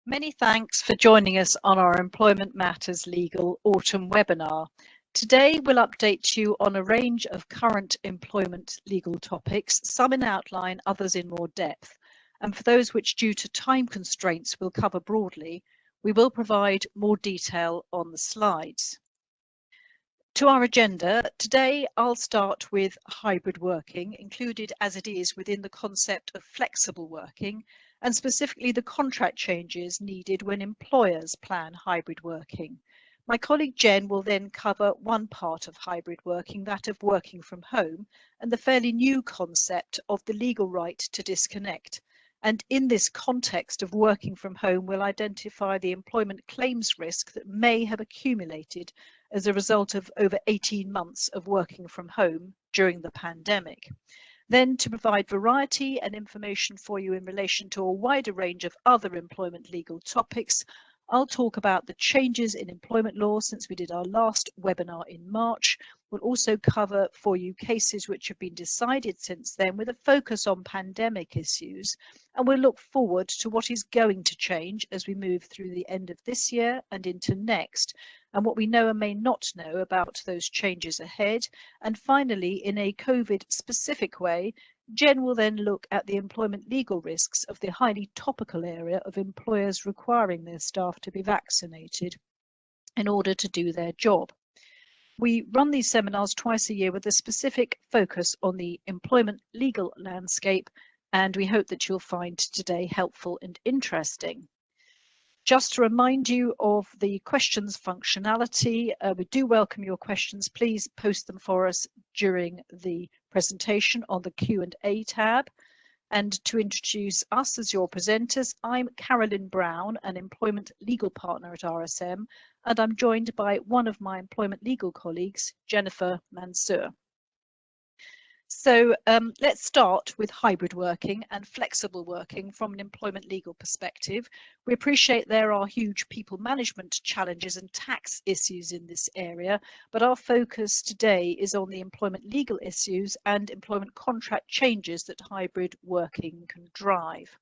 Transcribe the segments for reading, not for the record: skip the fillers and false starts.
Many thanks for joining us on our Employment Matters Legal Autumn webinar. Today we'll update you on a range of current employment legal topics, some in outline, others in more depth. And for those which due to time constraints we'll cover broadly, we will provide more detail on the slides. To our agenda, today I'll start with hybrid working, included as it is within the concept of flexible working, and specifically the contract changes needed when employers plan hybrid working. My colleague Jen will then cover one part of hybrid working, that of working from home, and the fairly new concept of the legal right to disconnect. And in this context of working from home, we'll identify the employment claims risk that may have accumulated as a result of over 18 months of working from home during the pandemic. Then, to provide variety and information for you in relation to a wider range of other employment legal topics, I'll talk about the changes in employment law since we did our last webinar in March. We'll also cover for you cases which have been decided since then with a focus on pandemic issues, and we'll look forward to what is going to change as we move through the end of this year and into next, and what we know and may not know about those changes ahead. And finally, in a COVID specific way, Jen will then look at the employment legal risks of the highly topical area of employers requiring their staff to be vaccinated in order to do their job. We run these seminars twice a year with a specific focus on the employment legal landscape, and we hope that you'll find today helpful and interesting. Just to remind you of the questions functionality, we do welcome your questions. Please post them for us during the presentation on the Q&A tab. And to introduce us as your presenters, I'm Carolyn Brown, an employment legal partner at RSM, and I'm joined by one of my employment legal colleagues, Jennifer Mansour. So let's start with hybrid working and flexible working from an employment legal perspective. We appreciate there are huge people management challenges and tax issues in this area, but our focus today is on the employment legal issues and employment contract changes that hybrid working can drive.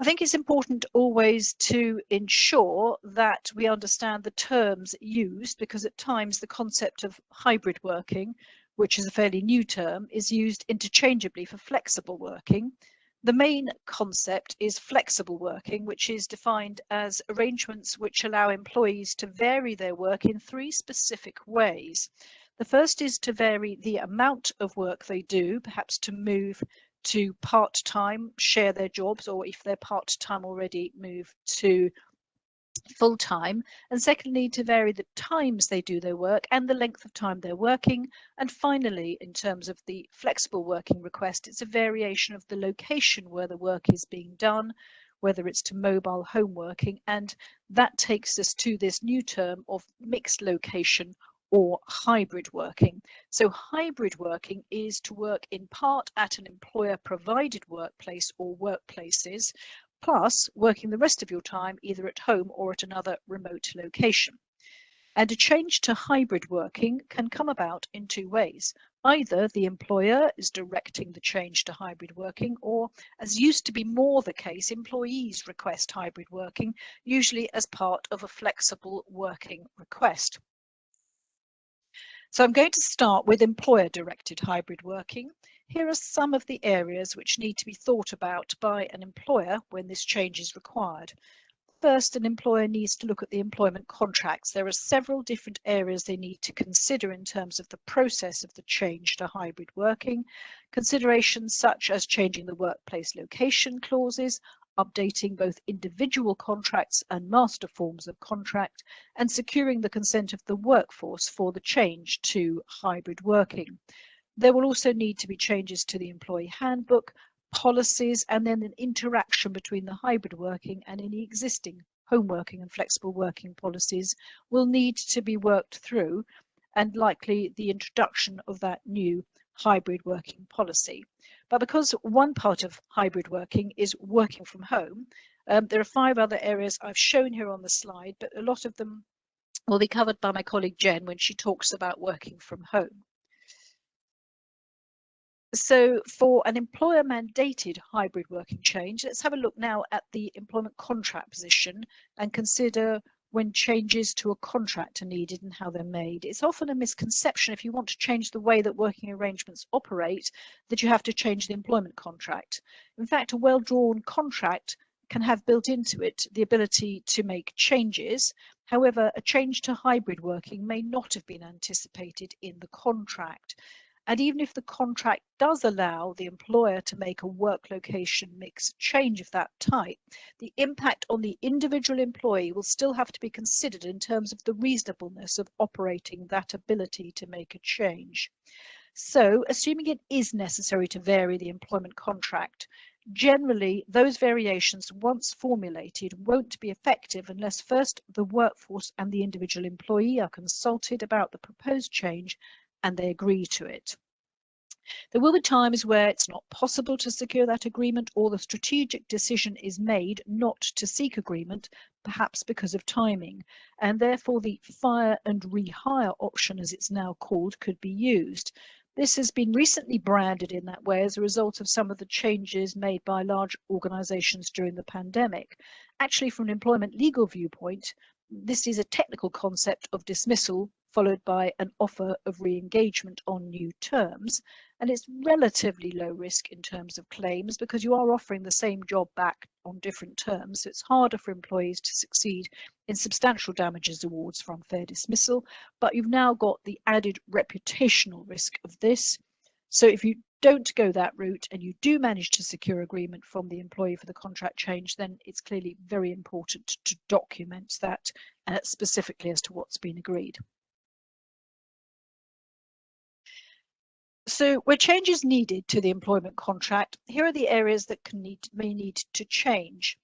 I think it's important always to ensure that we understand the terms used, because at times the concept of hybrid working, which is a fairly new term, is used interchangeably for flexible working. The main concept is flexible working, which is defined as arrangements which allow employees to vary their work in three specific ways. The first is to vary the amount of work they do, perhaps to move to part-time, share their jobs, or if they're part-time already, move to full-time, and secondly, to vary the times they do their work and the length of time they're working. And finally, in terms of the flexible working request, it's a variation of the location where the work is being done, whether it's to mobile home working, and that takes us to this new term of mixed location or hybrid working. So hybrid working is to work in part at an employer provided workplace or workplaces, plus working the rest of your time either at home or at another remote location. And a change to hybrid working can come about in two ways. Either the employer is directing the change to hybrid working, or, as used to be more the case, employees request hybrid working, usually as part of a flexible working request. So I'm going to start with employer-directed hybrid working. Here are some of the areas which need to be thought about by an employer when this change is required. First, an employer needs to look at the employment contracts. There are several different areas they need to consider in terms of the process of the change to hybrid working. Considerations such as changing the workplace location clauses, updating both individual contracts and master forms of contract, and securing the consent of the workforce for the change to hybrid working. There will also need to be changes to the employee handbook, policies, and then an interaction between the hybrid working and any existing home working and flexible working policies will need to be worked through, and likely the introduction of that new hybrid working policy. But because one part of hybrid working is working from home, there are 5 other areas I've shown here on the slide, but a lot of them will be covered by my colleague Jen when she talks about working from home. So for an employer mandated hybrid working change, let's have a look now at the employment contract position and consider when changes to a contract are needed and how they're made. It's often a misconception if you want to change the way that working arrangements operate that you have to change the employment contract. In fact, a well-drawn contract can have built into it the ability to make changes. However, a change to hybrid working may not have been anticipated in the contract. And even if the contract does allow the employer to make a work location mix change of that type, the impact on the individual employee will still have to be considered in terms of the reasonableness of operating that ability to make a change. So, assuming it is necessary to vary the employment contract, generally those variations, once formulated, won't be effective unless first the workforce and the individual employee are consulted about the proposed change and they agree to it. There will be times where it's not possible to secure that agreement, or the strategic decision is made not to seek agreement, perhaps because of timing, and therefore the fire and rehire option, as it's now called, could be used. This has been recently branded in that way as a result of some of the changes made by large organisations during the pandemic. Actually, from an employment legal viewpoint, this is a technical concept of dismissal followed by an offer of re-engagement on new terms, and it's relatively low risk in terms of claims because you are offering the same job back on different terms, so it's harder for employees to succeed in substantial damages awards for unfair dismissal, but you've now got the added reputational risk of this. So if you don't go that route and you do manage to secure agreement from the employee for the contract change, then it's clearly very important to document that specifically as to what's been agreed. So where change is needed to the employment contract, here are the areas that may need to change.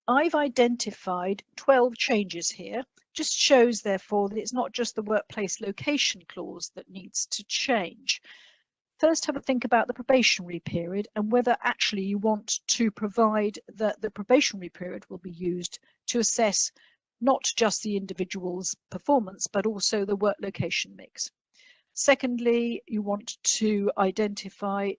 I've identified 12 changes here. Just shows, therefore, that it's not just the workplace location clause that needs to change. First, have a think about the probationary period and whether actually you want to provide that the probationary period will be used to assess not just the individual's performance, but also the work location mix. Secondly, you want to identify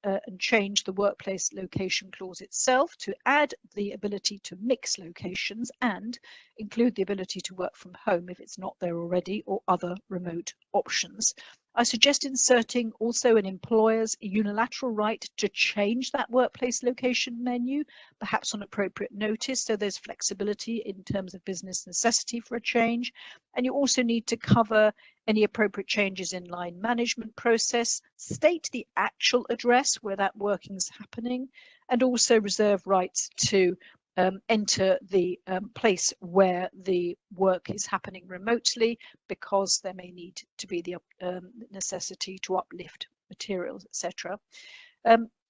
and change the workplace location clause itself to add the ability to mix locations and include the ability to work from home if it's not there already, or other remote options. I suggest inserting also an employer's unilateral right to change that workplace location menu, perhaps on appropriate notice, so there's flexibility in terms of business necessity for a change. And you also need to cover any appropriate changes in line management process, state the actual address where that working is happening, and also reserve rights to enter the place where the work is happening remotely, because there may need to be the necessity to uplift materials, etc.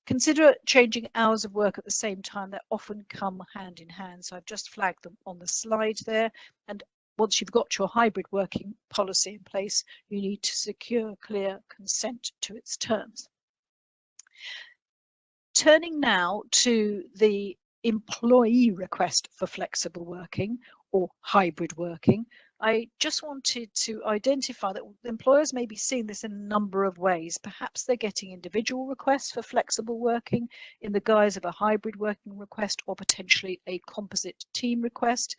Consider changing hours of work at the same time. That often come hand in hand, so I've just flagged them on the slide there. And once you've got your hybrid working policy in place, you need to secure clear consent to its terms. Turning now to the employee request for flexible working or hybrid working, I just wanted to identify that employers may be seeing this in a number of ways. Perhaps they're getting individual requests for flexible working in the guise of a hybrid working request, or potentially a composite team request.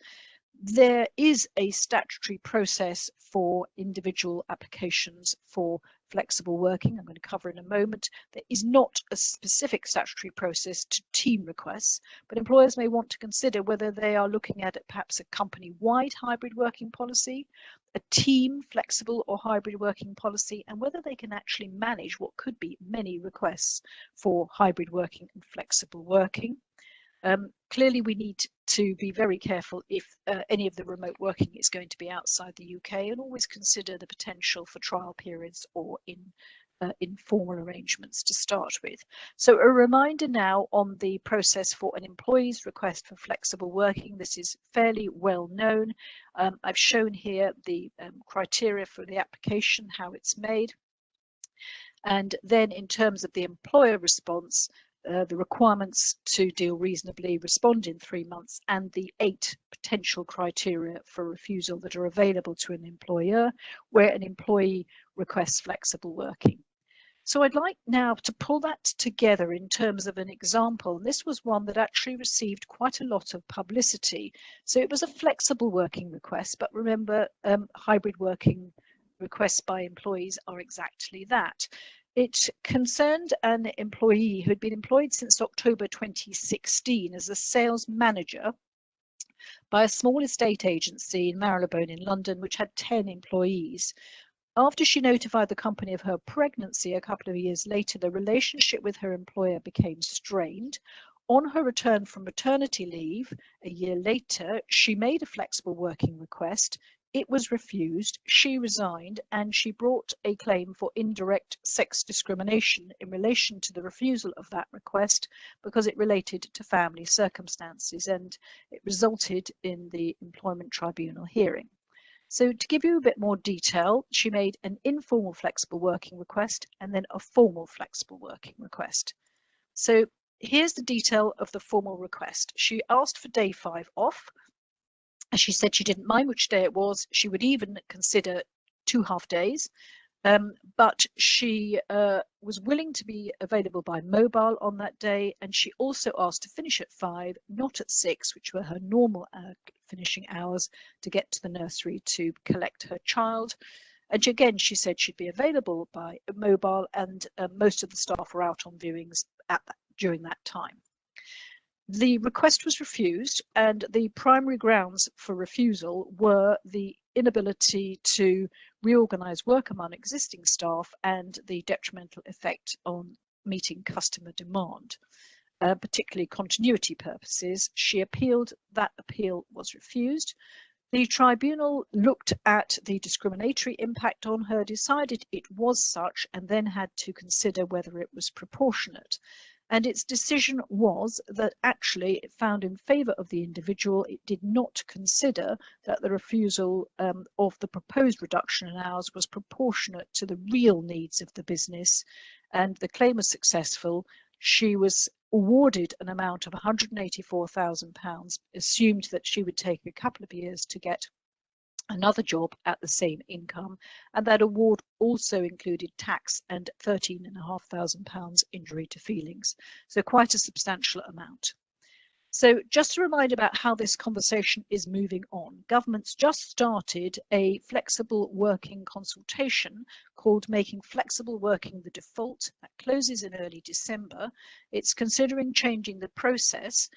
There is a statutory process for individual applications for flexible working. I'm going to cover in a moment. There is not a specific statutory process to team requests, but employers may want to consider whether they are looking at perhaps a company-wide hybrid working policy, a team flexible or hybrid working policy, and whether they can actually manage what could be many requests for hybrid working and flexible working. Clearly, we need to be very careful if any of the remote working is going to be outside the UK, and always consider the potential for trial periods or informal arrangements to start with. So a reminder now on the process for an employee's request for flexible working. This is fairly well known. I've shown here the criteria for the application, how it's made. And then in terms of the employer response, the requirements to deal reasonably, respond in 3 months, and the 8 potential criteria for refusal that are available to an employer where an employee requests flexible working. So I'd like now to pull that together in terms of an example. And this was one that actually received quite a lot of publicity. So it was a flexible working request, but remember, hybrid working requests by employees are exactly that. It concerned an employee who had been employed since October 2016 as a sales manager by a small estate agency in Marylebone in London, which had 10 employees. After she notified the company of her pregnancy a couple of years later, the relationship with her employer became strained. On her return from maternity leave a year later, she made a flexible working request. It was refused. She resigned and she brought a claim for indirect sex discrimination in relation to the refusal of that request because it related to family circumstances, and it resulted in the employment tribunal hearing. So to give you a bit more detail, she made an informal flexible working request and then a formal flexible working request. So here's the detail of the formal request. She asked for day 5 off. As she said she didn't mind which day it was. She would even consider 2 half days. But she was willing to be available by mobile on that day, and she also asked to finish at 5, not at 6, which were her normal finishing hours, to get to the nursery to collect her child. And again, she said she'd be available by mobile, and most of the staff were out on viewings during that time. The request was refused, and the primary grounds for refusal were the inability to reorganise work among existing staff and the detrimental effect on meeting customer demand, particularly continuity purposes. She appealed. That appeal was refused. The tribunal looked at the discriminatory impact on her, decided it was such, and then had to consider whether it was proportionate. And its decision was that actually it found in favour of the individual. It did not consider that the refusal of the proposed reduction in hours was proportionate to the real needs of the business, and the claim was successful. She was awarded an amount of £184,000, assumed that she would take a couple of years to get another job at the same income, and that award also included tax and £13,500 injury to feelings, so quite a substantial amount. So just to remind about how this conversation is moving on, government's just started a flexible working consultation called Making Flexible Working the Default. That closes in early December. It's considering changing the process.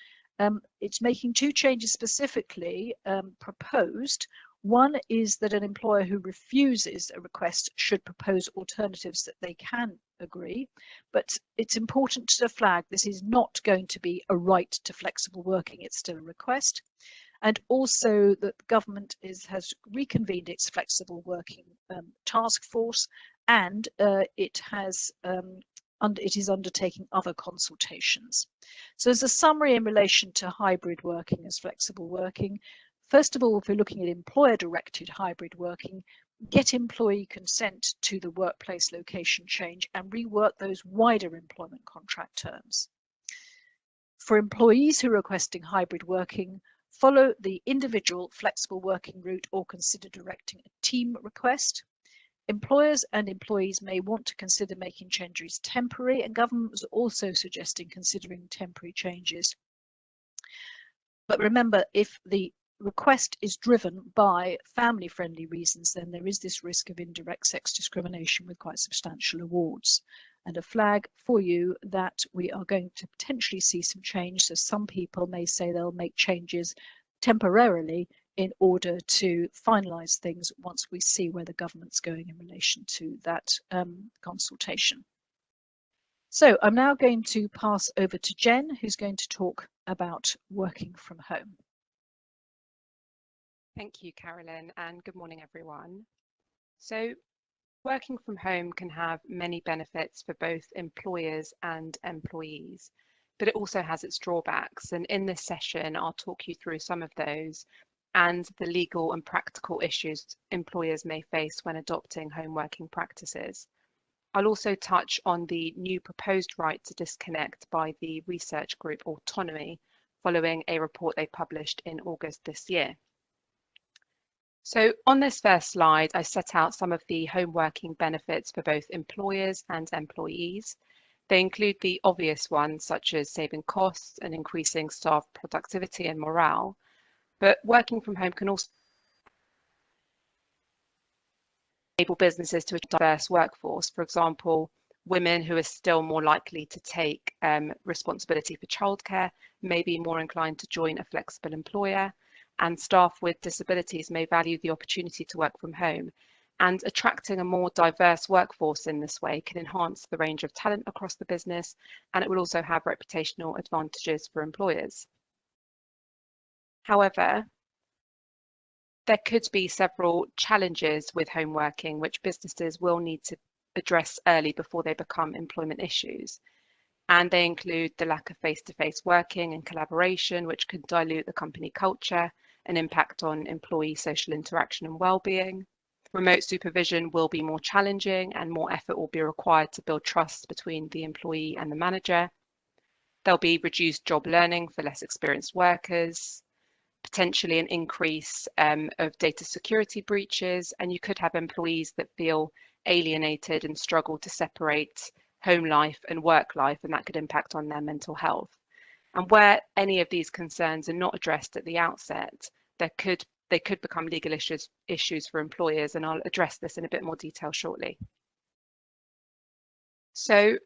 It's making 2 changes specifically proposed. One is that an employer who refuses a request should propose alternatives that they can agree, but it's important to flag this is not going to be a right to flexible working, it's still a request. And also that the government has reconvened its flexible working task force, and it is undertaking other consultations. So as a summary in relation to hybrid working as flexible working, first of all, if we're looking at employer-directed hybrid working, get employee consent to the workplace location change and rework those wider employment contract terms. For employees who are requesting hybrid working, follow the individual flexible working route or consider directing a team request. Employers and employees may want to consider making changes temporary, and government was also suggesting considering temporary changes. But remember, if the request is driven by family-friendly reasons, then there is this risk of indirect sex discrimination with quite substantial awards. And a flag for you that we are going to potentially see some change. So some people may say they'll make changes temporarily in order to finalise things once we see where the government's going in relation to that consultation. So I'm now going to pass over to Jen, who's going to talk about working from home. Thank you, Carolyn, and good morning, everyone. So working from home can have many benefits for both employers and employees, but it also has its drawbacks. And in this session, I'll talk you through some of those and the legal and practical issues employers may face when adopting home working practices. I'll also touch on the new proposed right to disconnect by the research group Autonomy, following a report they published in August this year. So on this first slide, I set out some of the home working benefits for both employers and employees. They include the obvious ones, such as saving costs and increasing staff productivity and morale. But working from home can also enable businesses to a diverse workforce. For example, women who are still more likely to take responsibility for childcare may be more inclined to join a flexible employer, and staff with disabilities may value the opportunity to work from home. And attracting a more diverse workforce in this way can enhance the range of talent across the business, and it will also have reputational advantages for employers. However, there could be several challenges with home working, which businesses will need to address early before they become employment issues. And they include the lack of face-to-face working and collaboration, which could dilute the company culture and impact on employee social interaction and well-being. Remote supervision will be more challenging and more effort will be required to build trust between the employee and the manager. There'll be reduced job learning for less experienced workers, potentially an increase of data security breaches, and you could have employees that feel alienated and struggle to separate home life and work life, and that could impact on their mental health. And where any of these concerns are not addressed at the outset, they could become legal issues for employers, and I'll address this in a bit more detail shortly. So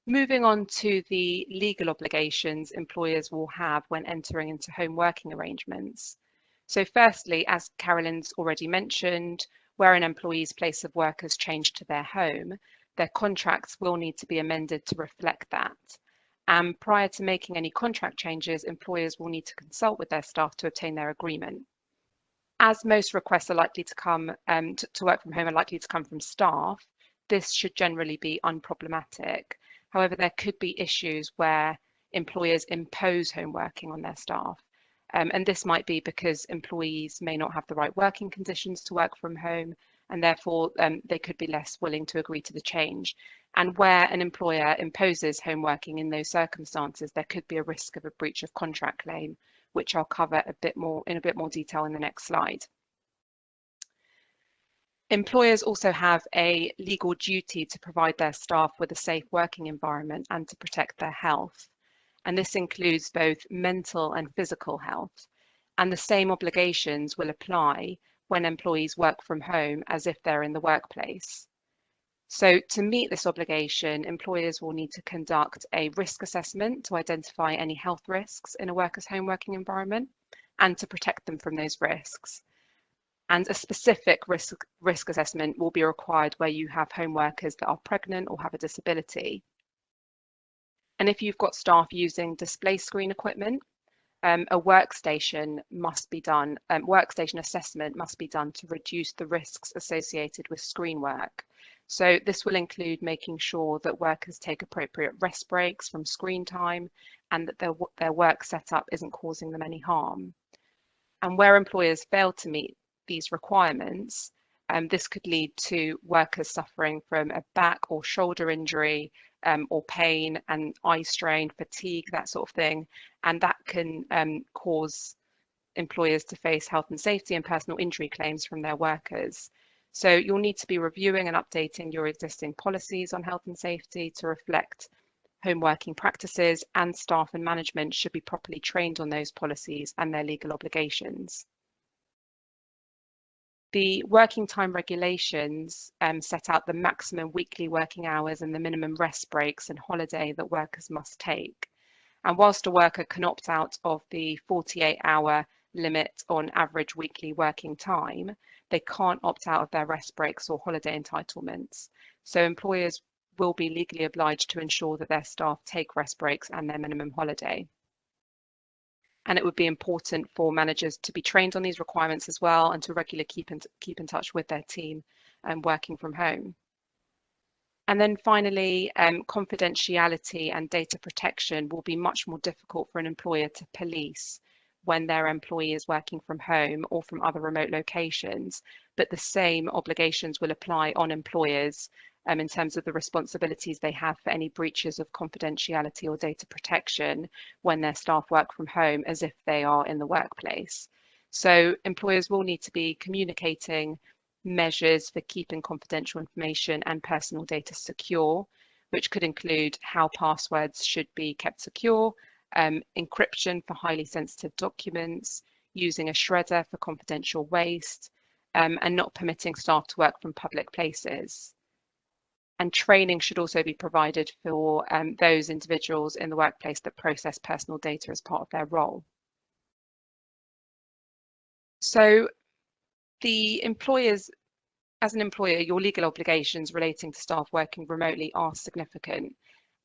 moving on to the legal obligations employers will have when entering into home working arrangements. So firstly, as Carolyn's already mentioned, where an employee's place of work has changed to their home, their contracts will need to be amended to reflect that. And prior to making any contract changes, employers will need to consult with their staff to obtain their agreement. As most requests are likely to come to work from home are likely to come from staff, this should generally be unproblematic. However, there could be issues where employers impose home working on their staff. And this might be because employees may not have the right working conditions to work from home, and therefore they could be less willing to agree to the change. And where an employer imposes home working in those circumstances, there could be a risk of a breach of contract claim, which I'll cover in a bit more detail in the next slide. Employers also have a legal duty to provide their staff with a safe working environment and to protect their health. And this includes both mental and physical health. And the same obligations will apply when employees work from home as if they're in the workplace. So to meet this obligation, employers will need to conduct a risk assessment to identify any health risks in a worker's home working environment and to protect them from those risks. And a specific risk assessment will be required where you have home workers that are pregnant or have a disability. And if you've got staff using display screen equipment, a workstation assessment must be done to reduce the risks associated with screen work. So this will include making sure that workers take appropriate rest breaks from screen time and that their work setup isn't causing them any harm. And where employers fail to meet these requirements, this could lead to workers suffering from a back or shoulder injury or pain and eye strain, fatigue, that sort of thing. And that can cause employers to face health and safety and personal injury claims from their workers. So you'll need to be reviewing and updating your existing policies on health and safety to reflect home working practices, and staff and management should be properly trained on those policies and their legal obligations. The working time regulations set out the maximum weekly working hours and the minimum rest breaks and holiday that workers must take. And whilst a worker can opt out of the 48-hour limit on average weekly working time, they can't opt out of their rest breaks or holiday entitlements. So employers will be legally obliged to ensure that their staff take rest breaks and their minimum holiday. And it would be important for managers to be trained on these requirements as well and to regularly keep in touch with their team working from home. And then finally, confidentiality and data protection will be much more difficult for an employer to police when their employee is working from home or from other remote locations, but the same obligations will apply on employers in terms of the responsibilities they have for any breaches of confidentiality or data protection when their staff work from home as if they are in the workplace. So employers will need to be communicating measures for keeping confidential information and personal data secure, which could include how passwords should be kept secure, encryption for highly sensitive documents, using a shredder for confidential waste, and not permitting staff to work from public places. And training should also be provided for those individuals in the workplace that process personal data as part of their role. So the employers, as an employer, your legal obligations relating to staff working remotely are significant,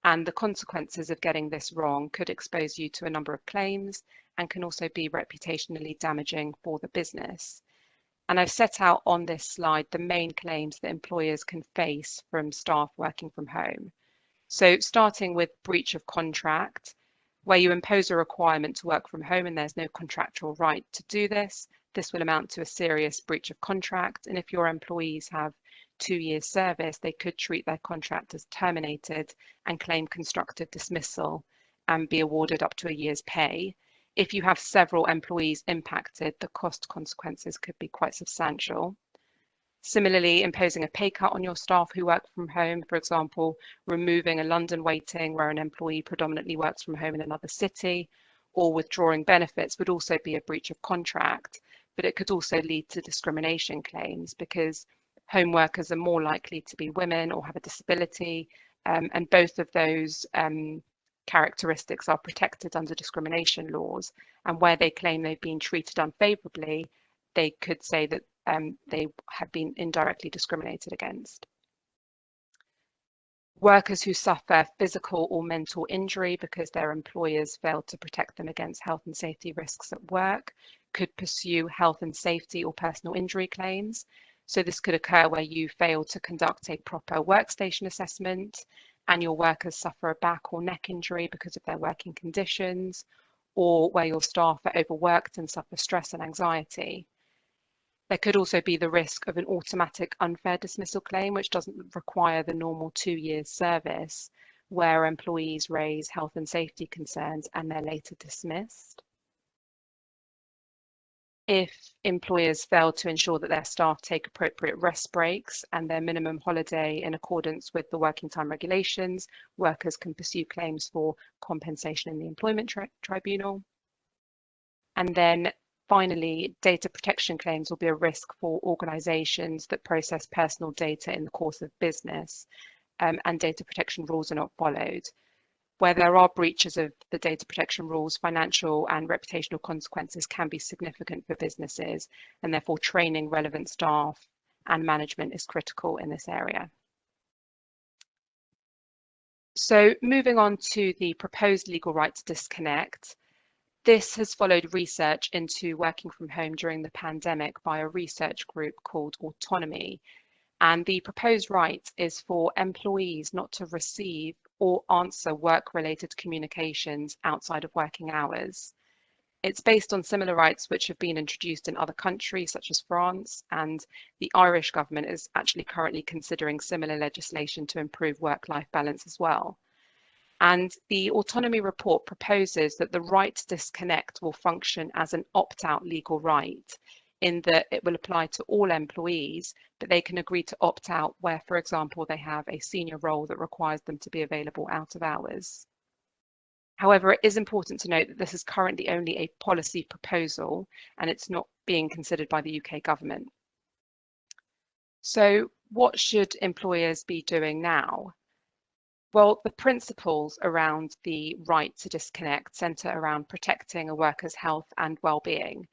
and the consequences of getting this wrong could expose you to a number of claims and can also be reputationally damaging for the business. And I've set out on this slide the main claims that employers can face from staff working from home. So starting with breach of contract, where you impose a requirement to work from home and there's no contractual right to do this, this will amount to a serious breach of contract. And if your employees have 2 years service, they could treat their contract as terminated and claim constructive dismissal and be awarded up to a year's pay. If you have several employees impacted, the cost consequences could be quite substantial. Similarly, imposing a pay cut on your staff who work from home, for example, removing a London weighting where an employee predominantly works from home in another city, or withdrawing benefits would also be a breach of contract. But it could also lead to discrimination claims because home workers are more likely to be women or have a disability, and both of those characteristics are protected under discrimination laws. And where they claim they've been treated unfavourably, they could say that they have been indirectly discriminated against. Workers who suffer physical or mental injury because their employers failed to protect them against health and safety risks at work could pursue health and safety or personal injury claims. So this could occur where you fail to conduct a proper workstation assessment and your workers suffer a back or neck injury because of their working conditions, or where your staff are overworked and suffer stress and anxiety. There could also be the risk of an automatic unfair dismissal claim, which doesn't require the normal 2 years service, where employees raise health and safety concerns and they're later dismissed. If employers fail to ensure that their staff take appropriate rest breaks and their minimum holiday in accordance with the working time regulations, workers can pursue claims for compensation in the employment tribunal. And then finally, data protection claims will be a risk for organisations that process personal data in the course of business, and data protection rules are not followed. Where there are breaches of the data protection rules, financial and reputational consequences can be significant for businesses, and therefore training relevant staff and management is critical in this area. So moving on to the proposed legal right to disconnect. This has followed research into working from home during the pandemic by a research group called Autonomy. And the proposed right is for employees not to receive or answer work-related communications outside of working hours. It's based on similar rights which have been introduced in other countries such as France, and the Irish government is actually currently considering similar legislation to improve work-life balance as well. And the autonomy report proposes that the right to disconnect will function as an opt-out legal right, in that it will apply to all employees, but they can agree to opt out where, for example, they have a senior role that requires them to be available out of hours. However, it is important to note that this is currently only a policy proposal and it's not being considered by the UK government. So what should employers be doing now? Well, the principles around the right to disconnect centre around protecting a worker's health and well-being.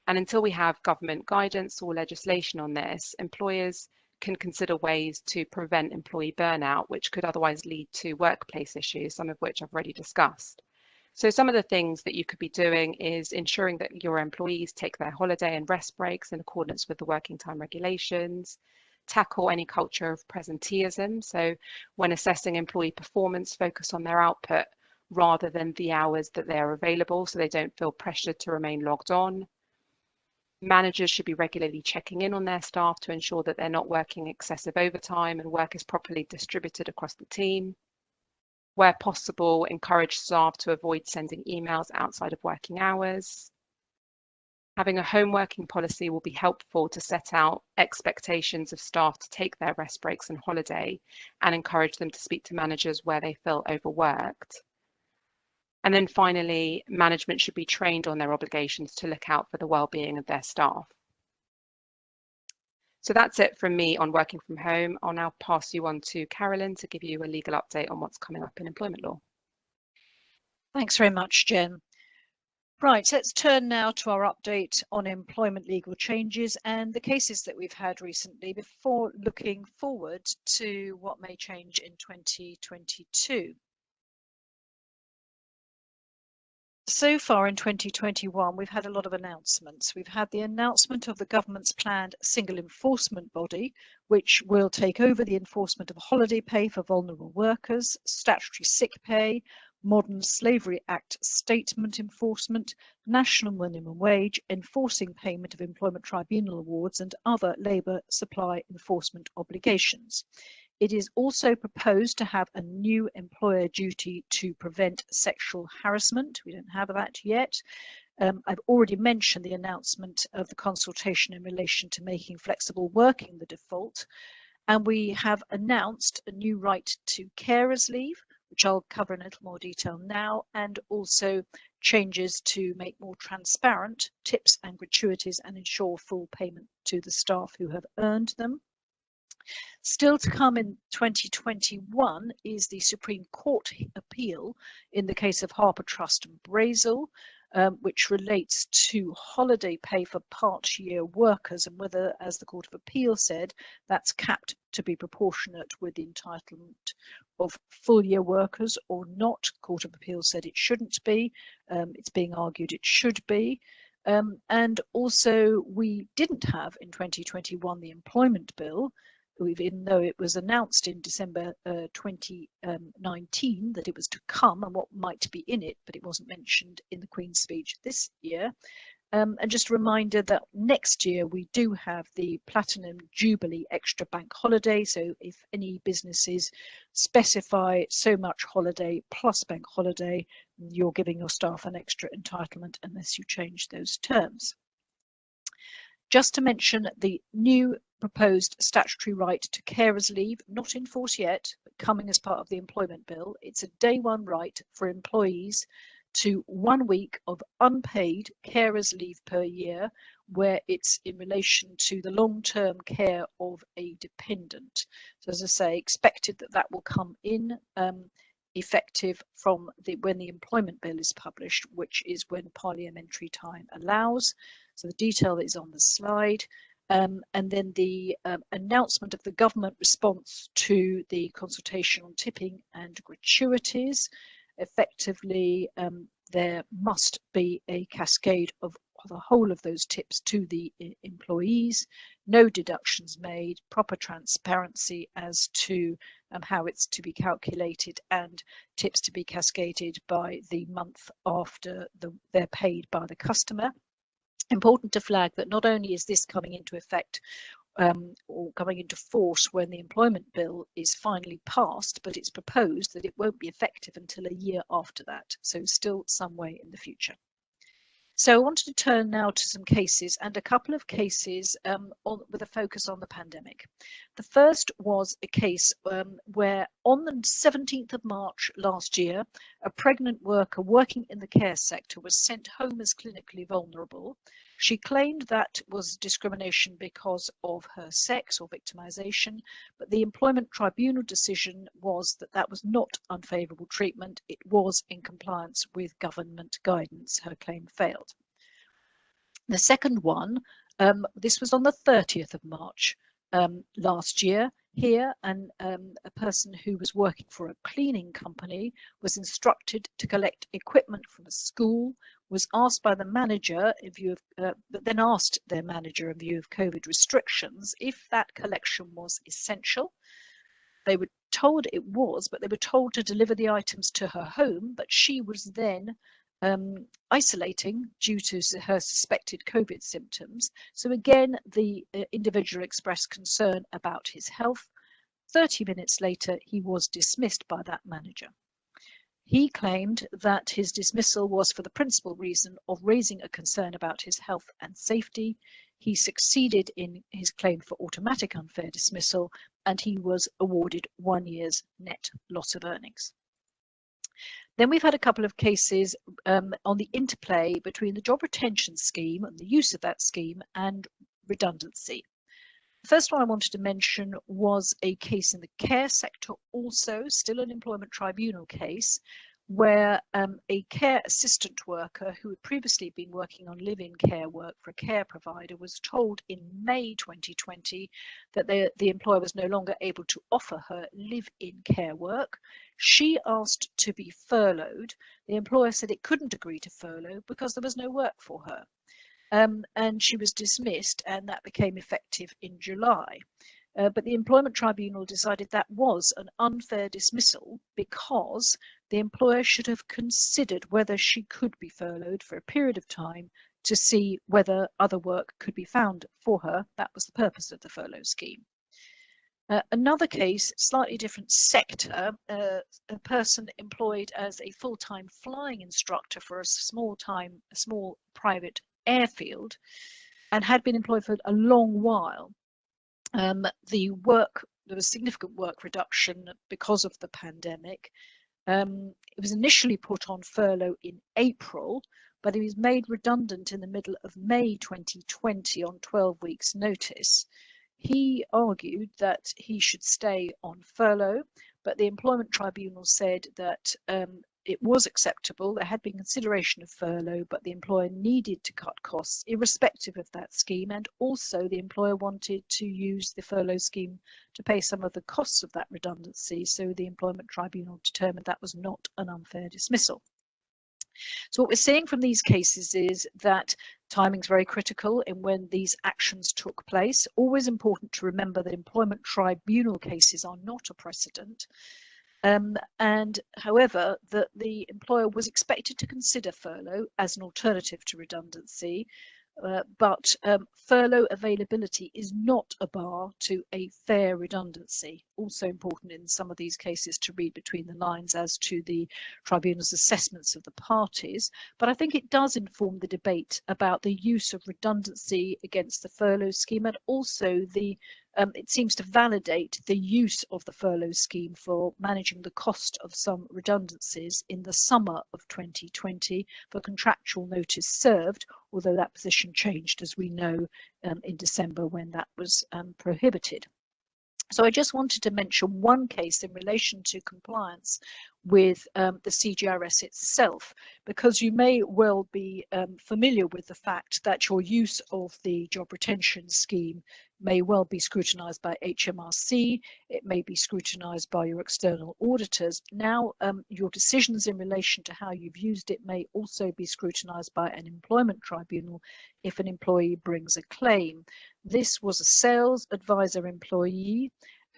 And until we have government guidance or legislation on this, employers can consider ways to prevent employee burnout, which could otherwise lead to workplace issues, some of which I've already discussed. So some of the things that you could be doing is ensuring that your employees take their holiday and rest breaks in accordance with the working time regulations, tackle any culture of presenteeism. So when assessing employee performance, focus on their output rather than the hours that they are available so they don't feel pressured to remain logged on. Managers should be regularly checking in on their staff to ensure that they're not working excessive overtime and work is properly distributed across the team. Where possible, encourage staff to avoid sending emails outside of working hours. Having a home working policy will be helpful to set out expectations of staff to take their rest breaks and holiday and encourage them to speak to managers where they feel overworked. And then finally, management should be trained on their obligations to look out for the well-being of their staff. So that's it from me on working from home. I'll now pass you on to Carolyn to give you a legal update on what's coming up in employment law. Thanks very much, Jen. Right, let's turn now to our update on employment legal changes and the cases that we've had recently before looking forward to what may change in 2022. So far in 2021, we've had a lot of announcements. We've had the announcement of the government's planned single enforcement body, which will take over the enforcement of holiday pay for vulnerable workers, statutory sick pay, Modern Slavery Act statement enforcement, national minimum wage, enforcing payment of employment tribunal awards and other labour supply enforcement obligations. It is also proposed to have a new employer duty to prevent sexual harassment. We don't have that yet. I've already mentioned the announcement of the consultation in relation to making flexible working the default. And we have announced a new right to carers leave, which I'll cover in a little more detail now, and also changes to make more transparent tips and gratuities and ensure full payment to the staff who have earned them. Still to come in 2021 is the Supreme Court appeal in the case of Harper Trust and Brazel, which relates to holiday pay for part-year workers and whether, as the Court of Appeal said, that's capped to be proportionate with the entitlement of full-year workers or not. Court of Appeal said it shouldn't be. It's being argued it should be. And also we didn't have in 2021 the employment bill, even though it was announced in December 2019 that it was to come and what might be in it, but it wasn't mentioned in the Queen's speech this year. And just a reminder that next year we do have the Platinum Jubilee extra bank holiday. So if any businesses specify so much holiday plus bank holiday, you're giving your staff an extra entitlement unless you change those terms. Just to mention the new proposed statutory right to carers leave, not in force yet, but coming as part of the employment bill. It's a day one right for employees to 1 week of unpaid carers leave per year, where it's in relation to the long-term care of a dependent. So as I say, expected that that will come in effective from when the employment bill is published, which is when parliamentary time allows. So the detail is on the slide. And then the announcement of the government response to the consultation on tipping and gratuities. Effectively, there must be a cascade of the whole of those tips to the employees, no deductions made, proper transparency as to how it's to be calculated, and tips to be cascaded by the month after they're paid by the customer. Important to flag that not only is this coming into effect or coming into force when the employment bill is finally passed, but it's proposed that it won't be effective until a year after that. So still some way in the future. So I wanted to turn now to some cases, and a couple of cases with a focus on the pandemic. The first was a case where on the 17th of March last year, a pregnant worker working in the care sector was sent home as clinically vulnerable. She claimed that was discrimination because of her sex or victimization, but the employment tribunal decision was that that was not unfavorable treatment. It was in compliance with government guidance. Her claim failed. The second one, this was on the 30th of March last year. Here, and a person who was working for a cleaning company was instructed to collect equipment from a school, was asked by the manager in view of, but then asked their manager in view of COVID restrictions if that collection was essential. They were told it was, but they were told to deliver the items to her home, but she was then isolating due to her suspected COVID symptoms. So again, the individual expressed concern about his health. 30 minutes later, he was dismissed by that manager. He claimed that his dismissal was for the principal reason of raising a concern about his health and safety. He succeeded in his claim for automatic unfair dismissal, and he was awarded 1 year's net loss of earnings. Then we've had a couple of cases on the interplay between the job retention scheme and the use of that scheme and redundancy. The first one I wanted to mention was a case in the care sector, also still an employment tribunal case, where a care assistant worker who had previously been working on live-in care work for a care provider was told in May 2020 that the employer was no longer able to offer her live-in care work. She asked to be furloughed. The employer said it couldn't agree to furlough because there was no work for her. And she was dismissed, and that became effective in July. But the Employment Tribunal decided that was an unfair dismissal because the employer should have considered whether she could be furloughed for a period of time to see whether other work could be found for her. That was the purpose of the furlough scheme. Another case, slightly different sector, a person employed as a full-time flying instructor for a small private airfield and had been employed for a long while. There was significant work reduction because of the pandemic. It was initially put on furlough in April, but he was made redundant in the middle of May 2020 on 12 weeks notice. He argued that he should stay on furlough, but the Employment Tribunal said that it was acceptable. There had been consideration of furlough, but the employer needed to cut costs irrespective of that scheme. And also the employer wanted to use the furlough scheme to pay some of the costs of that redundancy. So the Employment Tribunal determined that was not an unfair dismissal. So what we're seeing from these cases is that timing is very critical in when these actions took place. Always important to remember that employment tribunal cases are not a precedent. And however, that the employer was expected to consider furlough as an alternative to redundancy, but furlough availability is not a bar to a fair redundancy. Also important in some of these cases to read between the lines as to the tribunal's assessments of the parties, but I think it does inform the debate about the use of redundancy against the furlough scheme, and also it seems to validate the use of the furlough scheme for managing the cost of some redundancies in the summer of 2020 for contractual notice served, although that position changed, as we know, in December when that was prohibited. So I just wanted to mention one case in relation to compliance with the CJRS itself, because you may well be familiar with the fact that your use of the job retention scheme may well be scrutinised by HMRC, it may be scrutinised by your external auditors. Now, your decisions in relation to how you've used it may also be scrutinised by an employment tribunal if an employee brings a claim. This was a sales advisor employee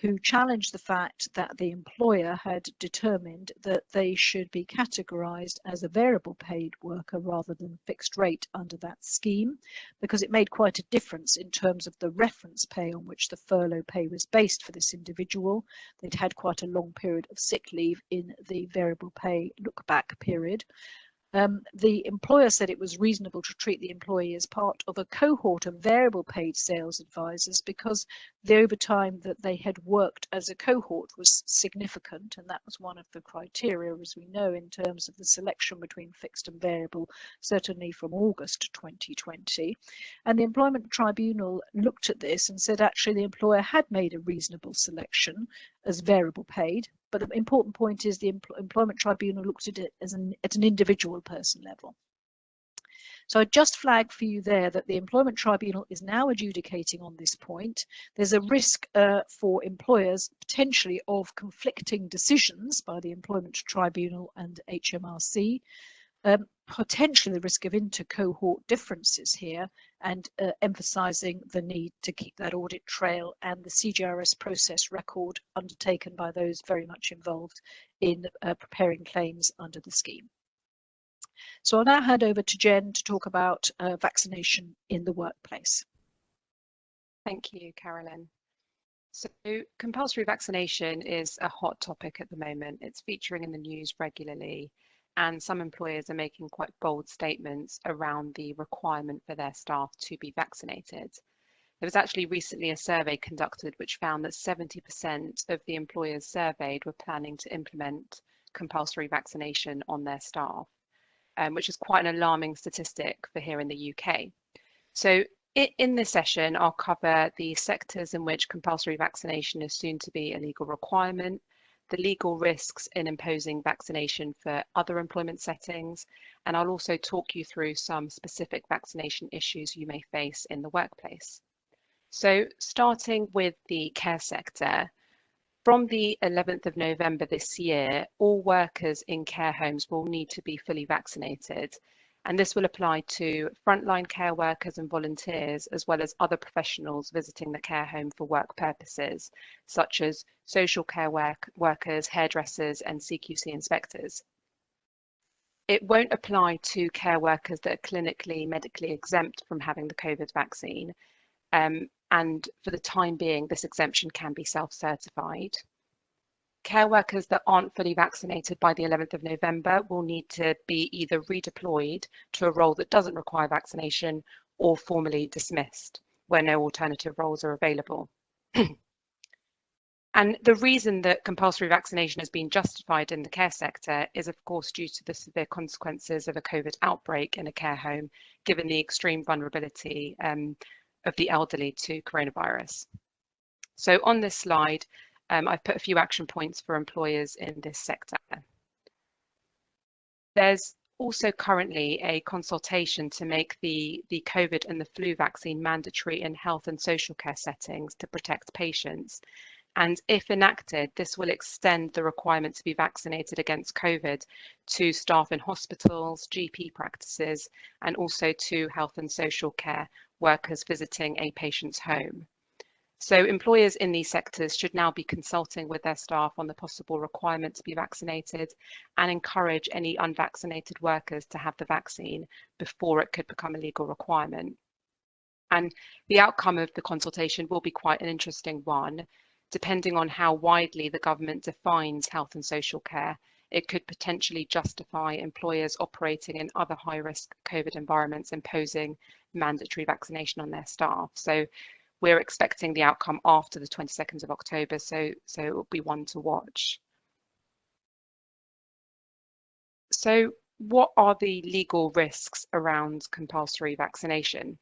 who challenged the fact that the employer had determined that they should be categorised as a variable paid worker rather than fixed rate under that scheme, because it made quite a difference in terms of the reference pay on which the furlough pay was based for this individual. They'd had quite a long period of sick leave in the variable pay look-back period. The employer said it was reasonable to treat the employee as part of a cohort of variable paid sales advisors because the overtime that they had worked as a cohort was significant, and that was one of the criteria, as we know, in terms of the selection between fixed and variable, certainly from August 2020. And the Employment Tribunal looked at this and said actually the employer had made a reasonable selection as variable paid. But the important point is the Employment Tribunal looked at it as at an individual person level. So I just flagged for you there that the Employment Tribunal is now adjudicating on this point. There's a risk for employers potentially of conflicting decisions by the Employment Tribunal and HMRC. Potentially the risk of inter-cohort differences here, and emphasising the need to keep that audit trail and the CJRS process record undertaken by those very much involved in preparing claims under the scheme. So I'll now hand over to Jen to talk about vaccination in the workplace. Thank you, Carolyn. So compulsory vaccination is a hot topic at the moment. It's featuring in the news regularly, and some employers are making quite bold statements around the requirement for their staff to be vaccinated. There was actually recently a survey conducted which found that 70% of the employers surveyed were planning to implement compulsory vaccination on their staff, which is quite an alarming statistic for here in the UK. So in this session, I'll cover the sectors in which compulsory vaccination is soon to be a legal requirement, the legal risks in imposing vaccination for other employment settings, and I'll also talk you through some specific vaccination issues you may face in the workplace. So starting with the care sector, from the 11th of November this year, all workers in care homes will need to be fully vaccinated. And this will apply to frontline care workers and volunteers, as well as other professionals visiting the care home for work purposes, such as social care workers, hairdressers, and CQC inspectors. It won't apply to care workers that are clinically, medically exempt from having the COVID vaccine. And for the time being, this exemption can be self-certified. Care workers that aren't fully vaccinated by the 11th of November will need to be either redeployed to a role that doesn't require vaccination or formally dismissed where no alternative roles are available. And the reason that compulsory vaccination has been justified in the care sector is, of course, due to the severe consequences of a COVID outbreak in a care home, given the extreme vulnerability of the elderly to coronavirus. So on this slide, I've put a few action points for employers in this sector. There's also currently a consultation to make the COVID and the flu vaccine mandatory in health and social care settings to protect patients. And if enacted, this will extend the requirement to be vaccinated against COVID to staff in hospitals, GP practices, and also to health and social care workers visiting a patient's home. So employers in these sectors should now be consulting with their staff on the possible requirement to be vaccinated and encourage any unvaccinated workers to have the vaccine before it could become a legal requirement. And the outcome of the consultation will be quite an interesting one. Depending on how widely the government defines health and social care, it could potentially justify employers operating in other high-risk COVID environments imposing mandatory vaccination on their staff. So we're expecting the outcome after the 22nd of October, so it will be one to watch. So what are the legal risks around compulsory vaccination?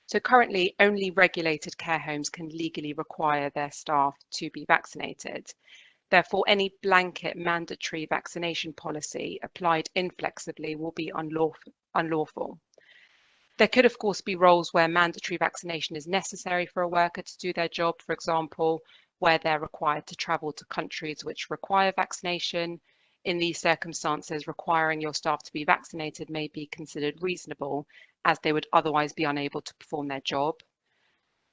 So currently, only regulated care homes can legally require their staff to be vaccinated. Therefore, any blanket mandatory vaccination policy applied inflexibly will be unlawful. There could, of course, be roles where mandatory vaccination is necessary for a worker to do their job, for example, where they're required to travel to countries which require vaccination. In these circumstances, requiring your staff to be vaccinated may be considered reasonable, as they would otherwise be unable to perform their job.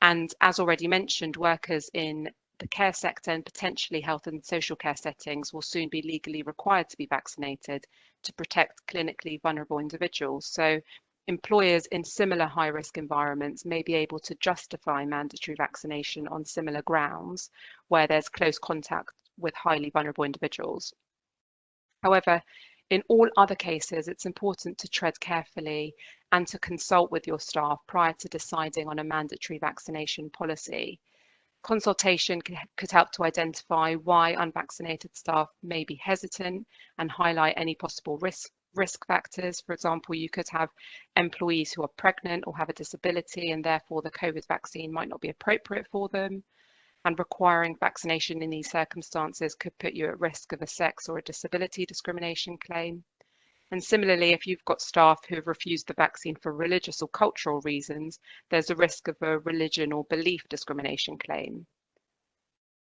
And as already mentioned, workers in the care sector and potentially health and social care settings will soon be legally required to be vaccinated to protect clinically vulnerable individuals. So employers in similar high-risk environments may be able to justify mandatory vaccination on similar grounds where there's close contact with highly vulnerable individuals. However, in all other cases, it's important to tread carefully and to consult with your staff prior to deciding on a mandatory vaccination policy. Consultation could help to identify why unvaccinated staff may be hesitant and highlight any possible risk factors. For example, you could have employees who are pregnant or have a disability, and therefore the COVID vaccine might not be appropriate for them. And requiring vaccination in these circumstances could put you at risk of a sex or a disability discrimination claim. And similarly, if you've got staff who have refused the vaccine for religious or cultural reasons, there's a risk of a religion or belief discrimination claim.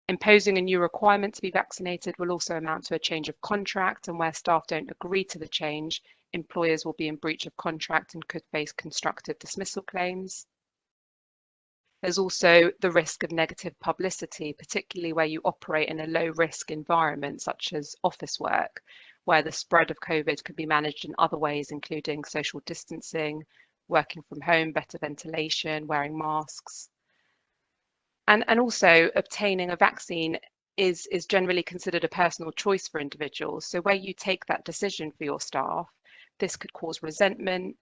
Imposing a new requirement to be vaccinated will also amount to a change of contract, and where staff don't agree to the change, employers will be in breach of contract and could face constructive dismissal claims. There's also the risk of negative publicity, particularly where you operate in a low-risk environment such as office work, where the spread of COVID could be managed in other ways, including social distancing, working from home, better ventilation, wearing masks. And also obtaining a vaccine is generally considered a personal choice for individuals. So where you take that decision for your staff, this could cause resentment.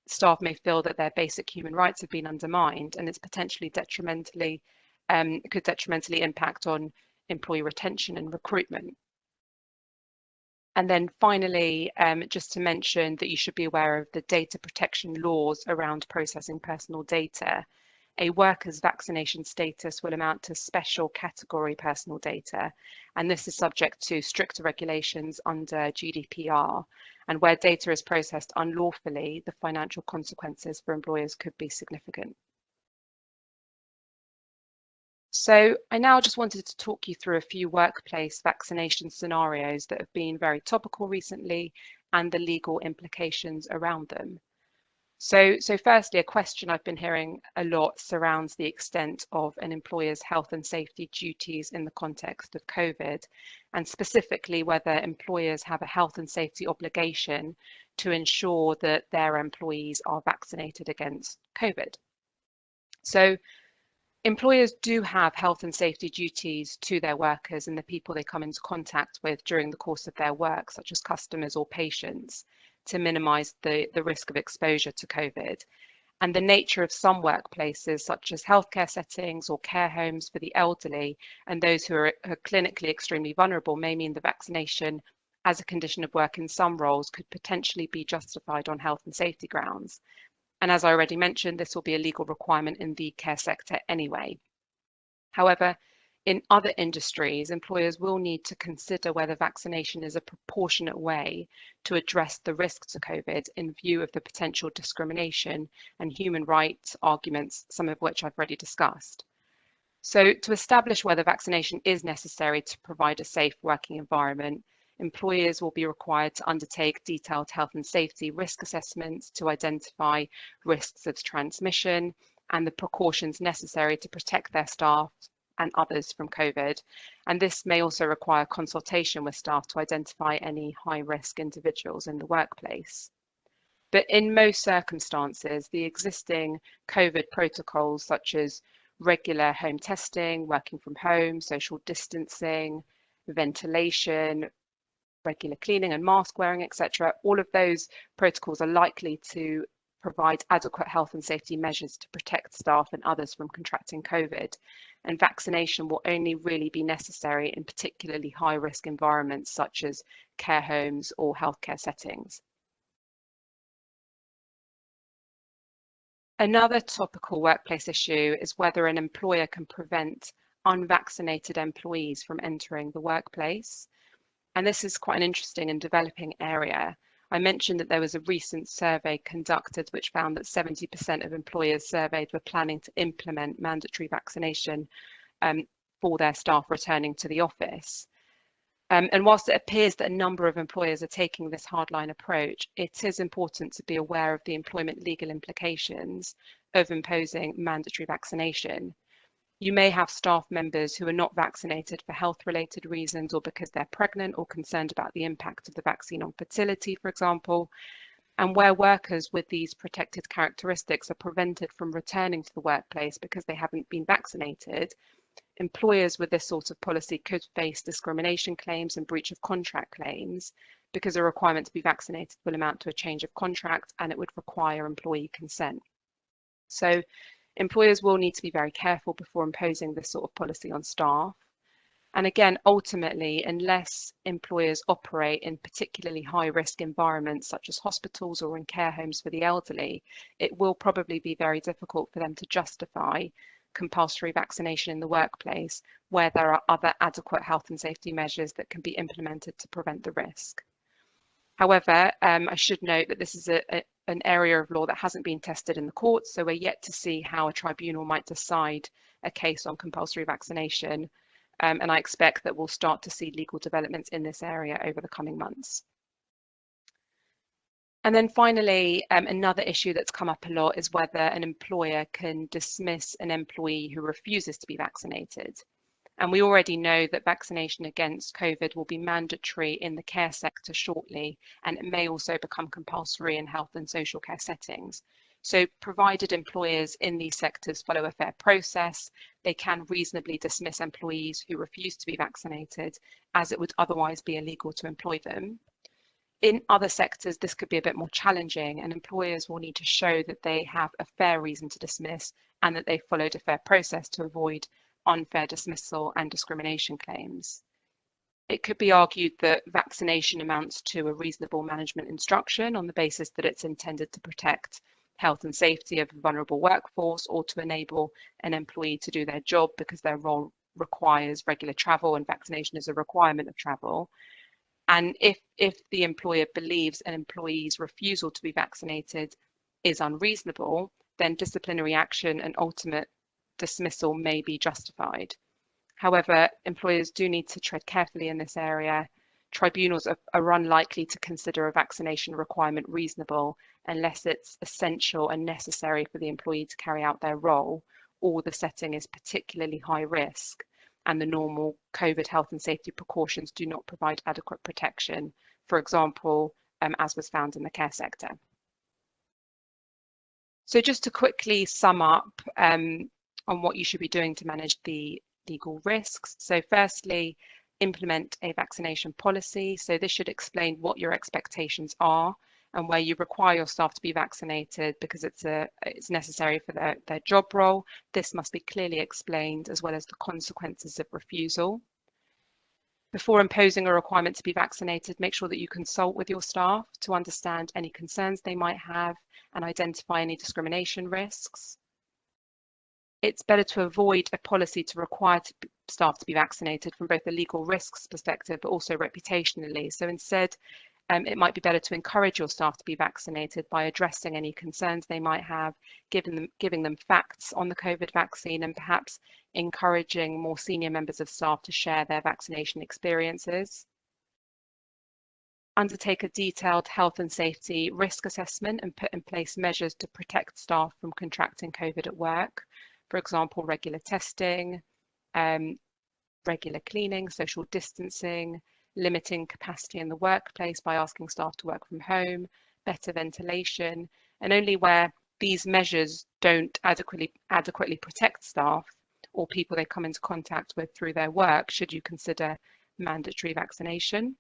Staff may feel that their basic human rights have been undermined, and it's potentially could detrimentally impact on employee retention and recruitment. And then finally, just to mention that you should be aware of the data protection laws around processing personal data. A worker's vaccination status will amount to special category personal data, and this is subject to stricter regulations under GDPR. And where data is processed unlawfully, the financial consequences for employers could be significant. So I now just wanted to talk you through a few workplace vaccination scenarios that have been very topical recently and the legal implications around them. So firstly, a question I've been hearing a lot surrounds the extent of an employer's health and safety duties in the context of COVID, and specifically whether employers have a health and safety obligation to ensure that their employees are vaccinated against COVID. So employers do have health and safety duties to their workers and the people they come into contact with during the course of their work, such as customers or patients, to minimise the risk of exposure to COVID. And the nature of some workplaces, such as healthcare settings or care homes for the elderly and those who are clinically extremely vulnerable, may mean the vaccination as a condition of work in some roles could potentially be justified on health and safety grounds. And as I already mentioned, this will be a legal requirement in the care sector anyway. However, in other industries, employers will need to consider whether vaccination is a proportionate way to address the risks to COVID in view of the potential discrimination and human rights arguments, some of which I've already discussed. So to establish whether vaccination is necessary to provide a safe working environment, employers will be required to undertake detailed health and safety risk assessments to identify risks of transmission and the precautions necessary to protect their staff and others from COVID. And this may also require consultation with staff to identify any high-risk individuals in the workplace. But in most circumstances, the existing COVID protocols, such as regular home testing, working from home, social distancing, ventilation, regular cleaning and mask wearing, etc., all of those protocols are likely to provide adequate health and safety measures to protect staff and others from contracting COVID. And vaccination will only really be necessary in particularly high-risk environments such as care homes or healthcare settings. Another topical workplace issue is whether an employer can prevent unvaccinated employees from entering the workplace. And this is quite an interesting and developing area. I mentioned that there was a recent survey conducted which found that 70% of employers surveyed were planning to implement mandatory vaccination for their staff returning to the office. And whilst it appears that a number of employers are taking this hardline approach, it is important to be aware of the employment legal implications of imposing mandatory vaccination. You may have staff members who are not vaccinated for health-related reasons or because they're pregnant or concerned about the impact of the vaccine on fertility, for example. And where workers with these protected characteristics are prevented from returning to the workplace because they haven't been vaccinated, employers with this sort of policy could face discrimination claims and breach of contract claims because a requirement to be vaccinated will amount to a change of contract and it would require employee consent. So employers will need to be very careful before imposing this sort of policy on staff. And again, ultimately, unless employers operate in particularly high-risk environments such as hospitals or in care homes for the elderly, it will probably be very difficult for them to justify compulsory vaccination in the workplace where there are other adequate health and safety measures that can be implemented to prevent the risk. However, I should note that this is an area of law that hasn't been tested in the courts, so we're yet to see how a tribunal might decide a case on compulsory vaccination, and I expect that we'll start to see legal developments in this area over the coming months. And then finally, another issue that's come up a lot is whether an employer can dismiss an employee who refuses to be vaccinated. And we already know that vaccination against COVID will be mandatory in the care sector shortly, and it may also become compulsory in health and social care settings. So provided employers in these sectors follow a fair process, they can reasonably dismiss employees who refuse to be vaccinated, as it would otherwise be illegal to employ them. In other sectors, this could be a bit more challenging, and employers will need to show that they have a fair reason to dismiss and that they followed a fair process to avoid unfair dismissal and discrimination claims. It could be argued that vaccination amounts to a reasonable management instruction on the basis that it's intended to protect health and safety of a vulnerable workforce, or to enable an employee to do their job because their role requires regular travel and vaccination is a requirement of travel. And if the employer believes an employee's refusal to be vaccinated is unreasonable, then disciplinary action and ultimate dismissal may be justified. However, employers do need to tread carefully in this area. Tribunals are unlikely to consider a vaccination requirement reasonable unless it's essential and necessary for the employee to carry out their role, or the setting is particularly high risk and the normal COVID health and safety precautions do not provide adequate protection, for example, as was found in the care sector. So just to quickly sum up on what you should be doing to manage the legal risks. So firstly, implement a vaccination policy. So this should explain what your expectations are and where you require your staff to be vaccinated because it's necessary for their job role. This must be clearly explained, as well as the consequences of refusal. Before imposing a requirement to be vaccinated, make sure that you consult with your staff to understand any concerns they might have and identify any discrimination risks. It's better to avoid a policy to require staff to be vaccinated from both a legal risks perspective, but also reputationally. So instead, it might be better to encourage your staff to be vaccinated by addressing any concerns they might have, giving them facts on the COVID vaccine, and perhaps encouraging more senior members of staff to share their vaccination experiences. Undertake a detailed health and safety risk assessment and put in place measures to protect staff from contracting COVID at work. For example, regular testing, regular cleaning, social distancing, limiting capacity in the workplace by asking staff to work from home, better ventilation, and only where these measures don't adequately protect staff or people they come into contact with through their work should you consider mandatory vaccination.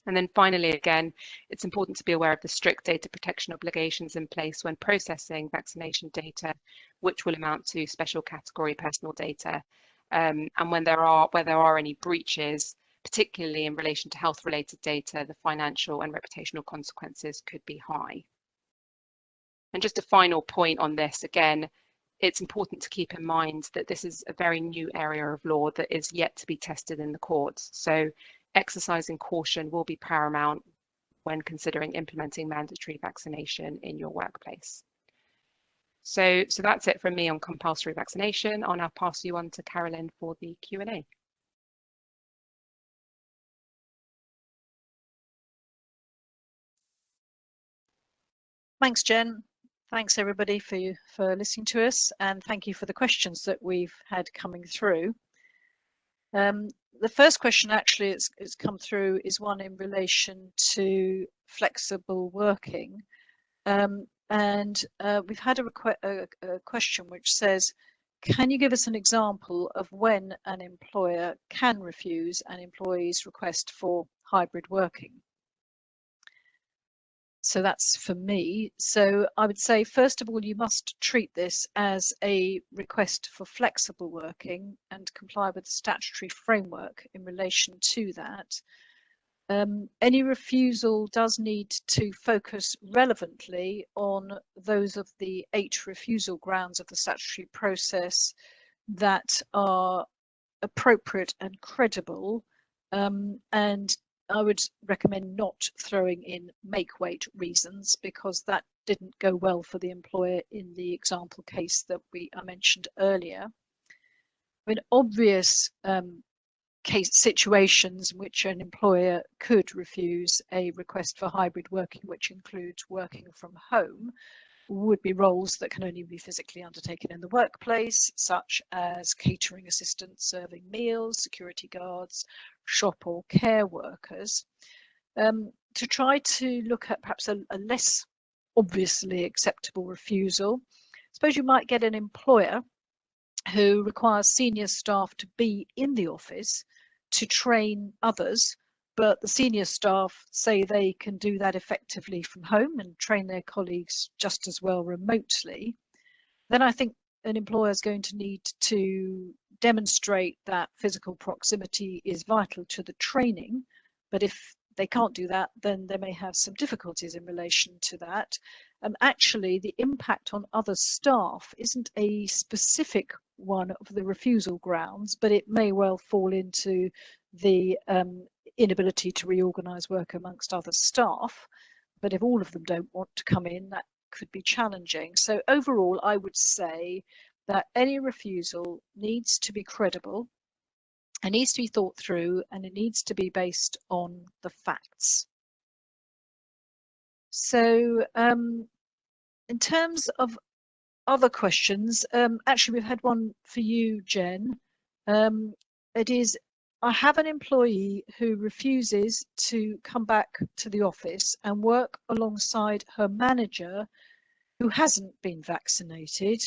And then finally, again, it's important to be aware of the strict data protection obligations in place when processing vaccination data, which will amount to special category personal data. And where there are any breaches, particularly in relation to health-related data, the financial and reputational consequences could be high. And just a final point on this, again, it's important to keep in mind that this is a very new area of law that is yet to be tested in the courts. So exercising caution will be paramount when considering implementing mandatory vaccination in your workplace. So that's it from me on compulsory vaccination. I'll now pass you on to Carolyn for the Q&A. Thanks, Jen. Thanks everybody for listening to us, and thank you for the questions that we've had coming through. The first question actually it's come through is one in relation to flexible working. And we've had a question which says, can you give us an example of when an employer can refuse an employee's request for hybrid working? So that's for me. So I would say, first of all, you must treat this as a request for flexible working and comply with the statutory framework in relation to that. Any refusal does need to focus relevantly on those of the 8 refusal grounds of the statutory process that are appropriate and credible, and I would recommend not throwing in make-weight reasons, because that didn't go well for the employer in the example case that I mentioned earlier. I mean, obvious case situations in which an employer could refuse a request for hybrid working, which includes working from home, would be roles that can only be physically undertaken in the workplace, such as catering assistants serving meals, security guards, shop or care workers. To try to look at perhaps a less obviously acceptable refusal. Suppose you might get an employer who requires senior staff to be in the office to train others, but the senior staff say they can do that effectively from home and train their colleagues just as well remotely. Then I think an employer is going to need to demonstrate that physical proximity is vital to the training. But if they can't do that, then they may have some difficulties in relation to that. Actually, the impact on other staff isn't a specific one of the refusal grounds, but it may well fall into the inability to reorganise work amongst other staff. But if all of them don't want to come in, that could be challenging. So overall, I would say that any refusal needs to be credible, it needs to be thought through, and it needs to be based on the facts. So in terms of other questions, actually we've had one for you, Jen. It is, I have an employee who refuses to come back to the office and work alongside her manager who hasn't been vaccinated.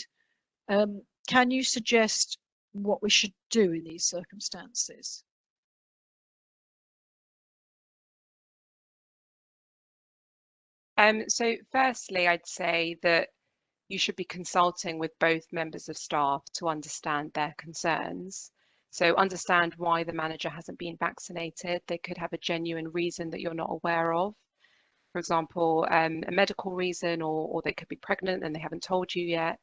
Can you suggest what we should do in these circumstances? So firstly, I'd say that you should be consulting with both members of staff to understand their concerns. So understand why the manager hasn't been vaccinated. They could have a genuine reason that you're not aware of. For example, a medical reason, or they could be pregnant and they haven't told you yet.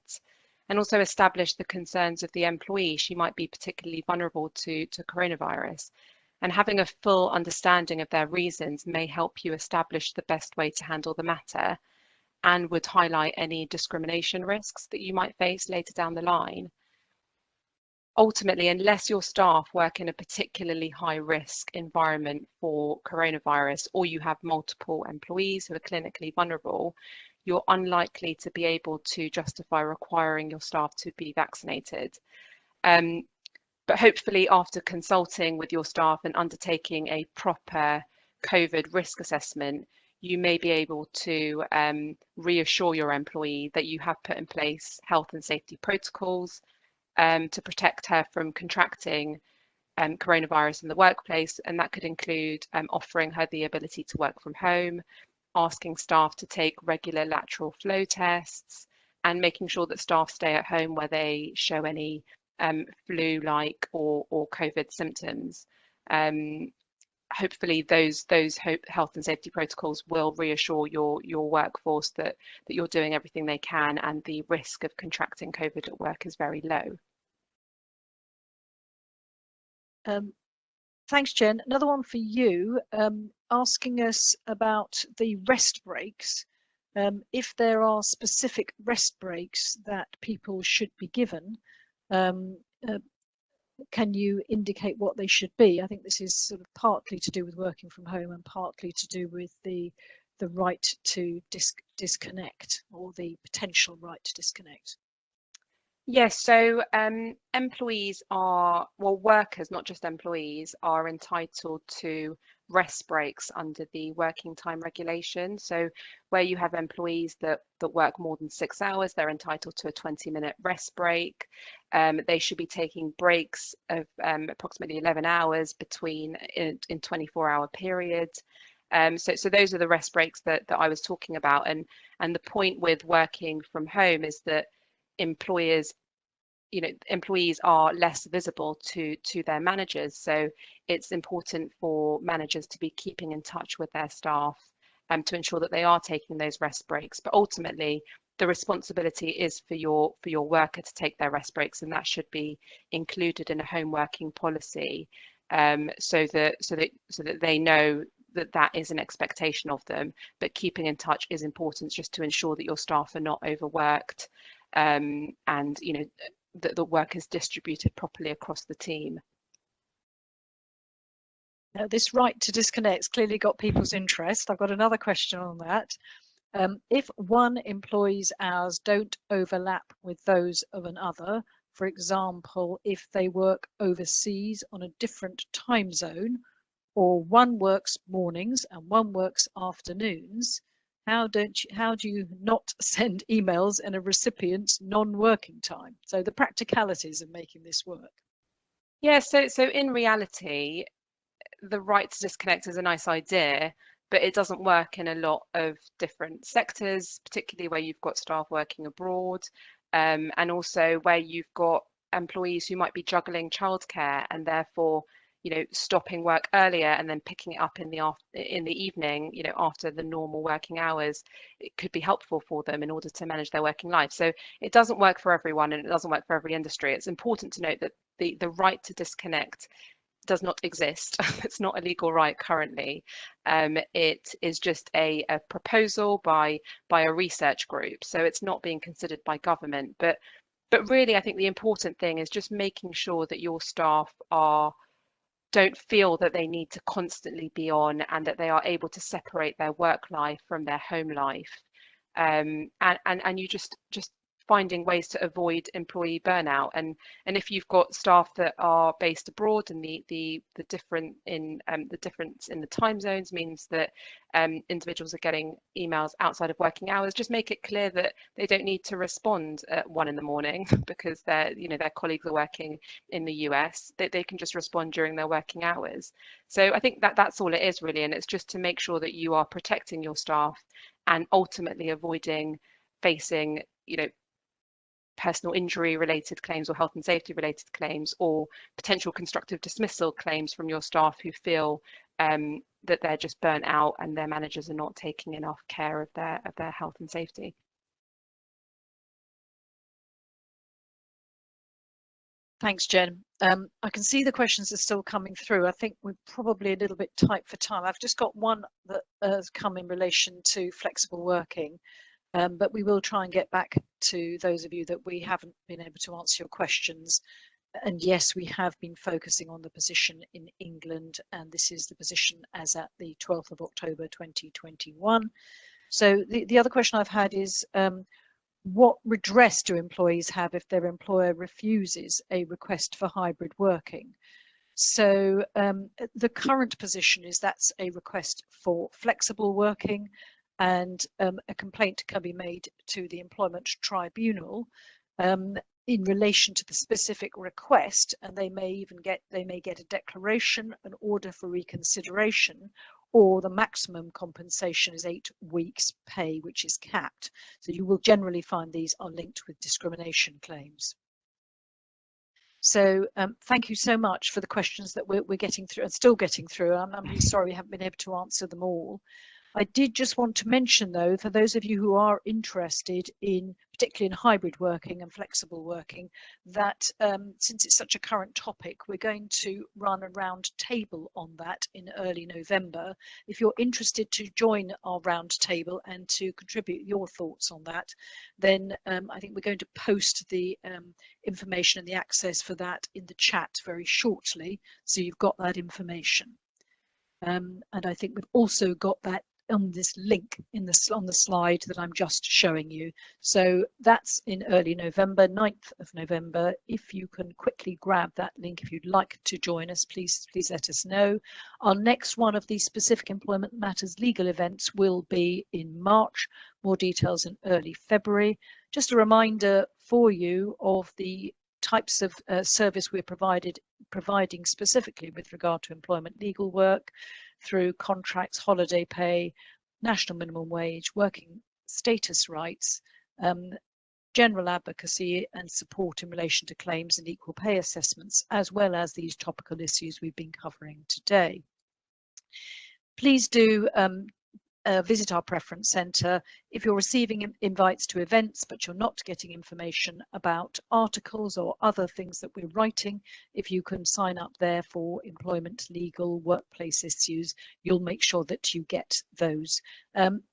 And also establish the concerns of the employee. She might be particularly vulnerable to coronavirus. And having a full understanding of their reasons may help you establish the best way to handle the matter, and would highlight any discrimination risks that you might face later down the line. Ultimately, unless your staff work in a particularly high risk environment for coronavirus, or you have multiple employees who are clinically vulnerable, you're unlikely to be able to justify requiring your staff to be vaccinated. But hopefully, after consulting with your staff and undertaking a proper COVID risk assessment, you may be able to reassure your employee that you have put in place health and safety protocols to protect her from contracting coronavirus in the workplace. And that could include offering her the ability to work from home, asking staff to take regular lateral flow tests, and making sure that staff stay at home where they show any flu-like or COVID symptoms. Hopefully those health and safety protocols will reassure your workforce that you're doing everything they can and the risk of contracting COVID at work is very low. Thanks, Jen. Another one for you, asking us about the rest breaks. If there are specific rest breaks that people should be given, can you indicate what they should be? I think this is sort of partly to do with working from home and partly to do with the right to disconnect, or the potential right to disconnect. Yes, so employees are, well, workers, not just employees, are entitled to rest breaks under the working time regulation. So where you have employees that work more than 6 hours, they're entitled to a 20-minute rest break. They should be taking breaks of approximately 11 hours between in 24-hour periods. So those are the rest breaks that I was talking about. And the point with working from home is that employers, employees are less visible to their managers. So it's important for managers to be keeping in touch with their staff to ensure that they are taking those rest breaks. But ultimately, the responsibility is for your worker to take their rest breaks, and that should be included in a home working policy, so that they know that is an expectation of them. But keeping in touch is important, just to ensure that your staff are not overworked, and that the work is distributed properly across the team. Now, this right to disconnect's clearly got people's interest. I've got another question on that. If one employee's hours don't overlap with those of another, for example, if they work overseas on a different time zone, or one works mornings and one works afternoons, How do you not send emails in a recipient's non-working time? So the practicalities of making this work. Yeah, so in reality, the right to disconnect is a nice idea, but it doesn't work in a lot of different sectors, particularly where you've got staff working abroad, and also where you've got employees who might be juggling childcare and therefore, stopping work earlier and then picking it up in the evening, after the normal working hours. It could be helpful for them in order to manage their working life. So it doesn't work for everyone, and it doesn't work for every industry. It's important to note that the right to disconnect does not exist. It's not a legal right currently. It is just a proposal by a research group, so it's not being considered by government. But really, I think the important thing is just making sure that your staff don't feel that they need to constantly be on, and that they are able to separate their work life from their home life. And you just finding ways to avoid employee burnout. And if you've got staff that are based abroad, and the difference in the time zones means that individuals are getting emails outside of working hours, just make it clear that they don't need to respond at 1 a.m. because their colleagues are working in the US. They can just respond during their working hours. So I think that's all it is really, and it's just to make sure that you are protecting your staff and ultimately avoiding facing personal injury related claims or health and safety related claims, or potential constructive dismissal claims from your staff who feel that they're just burnt out and their managers are not taking enough care of their health and safety. Thanks, Jen. I can see the questions are still coming through. I think we're probably a little bit tight for time. I've just got one that has come in relation to flexible working. But we will try and get back to those of you that we haven't been able to answer your questions. And yes, we have been focusing on the position in England, and this is the position as at the 12th of October 2021. So the other question I've had is, what redress do employees have if their employer refuses a request for hybrid working? So the current position is that's a request for flexible working, and a complaint can be made to the employment tribunal in relation to the specific request, and they may get a declaration, an order for reconsideration, or the maximum compensation is 8 weeks pay, which is capped. So you will generally find these are linked with discrimination claims. So thank you so much for the questions that we're getting through and still getting through. I'm really sorry we haven't been able to answer them all. I did just want to mention, though, for those of you who are interested in, particularly in hybrid working and flexible working, that since it's such a current topic, we're going to run a round table on that in early November. If you're interested to join our round table and to contribute your thoughts on that, then I think we're going to post the information and the access for that in the chat very shortly, so you've got that information. And I think we've also got that on this link on the slide that I'm just showing you. So that's in early November, 9th of November. If you can quickly grab that link, if you'd like to join us, please let us know. Our next one of these specific employment matters legal events will be in March. More details in early February. Just a reminder for you of the types of service we're providing specifically with regard to employment legal work through contracts, holiday pay, national minimum wage, working status rights, general advocacy and support in relation to claims and equal pay assessments, as well as these topical issues we've been covering today. Please do visit our preference centre. If you're receiving invites to events but you're not getting information about articles or other things that we're writing, if you can sign up there for employment, legal, workplace issues, you'll make sure that you get those.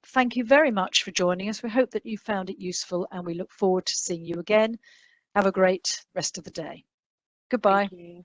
Thank you very much for joining us. We hope that you found it useful, and we look forward to seeing you again. Have a great rest of the day. Goodbye. Thank you.